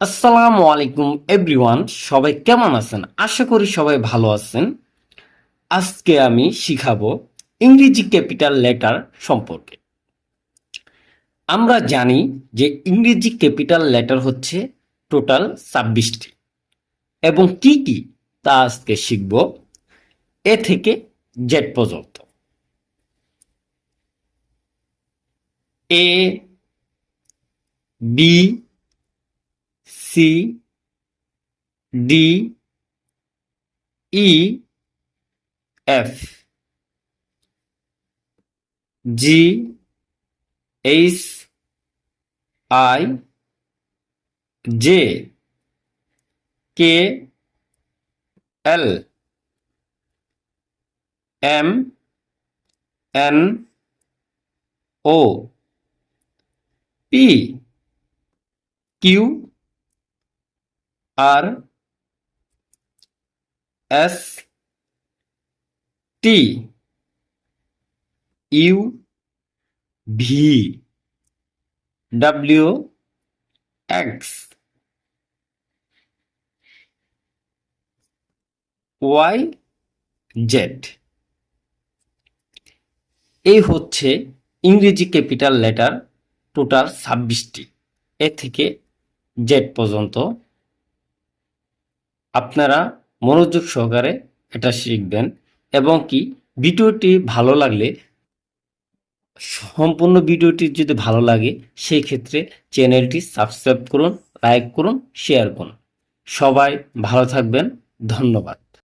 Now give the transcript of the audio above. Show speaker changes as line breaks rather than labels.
আসসালামু আলাইকুম এভরিওয়ান, সবাই কেমন আছেন? আশা করি সবাই ভালো আছেন। আজকে আমি শিখাবো ইংরেজি ক্যাপিটাল লেটার সম্পর্কে। আমরা জানি যে ইংরেজি ক্যাপিটাল লেটার হচ্ছে টোটাল 26টি এবং কি কি তা আজকে শিখব, এ থেকে জেড পর্যন্ত। A, B, C, D, E, F, G, H, I, J, K, L, M, N, O, P, Q, R, S, T, U, V, W, X, Y, Z. এই হচ্ছে ইংরেজি ক্যাপিটাল লেটার টোটাল 26টি, এ থেকে Z পর্যন্ত। আপনারা মনোযোগ সহকারে এটা শিখবেন এবং কি ভিডিওটি ভালো লাগলে, সম্পূর্ণ ভিডিওটি যদি ভালো লাগে সেই ক্ষেত্রে চ্যানেলটি সাবস্ক্রাইব করুন, লাইক করুন, শেয়ার করুন। সবাই ভালো থাকবেন। ধন্যবাদ।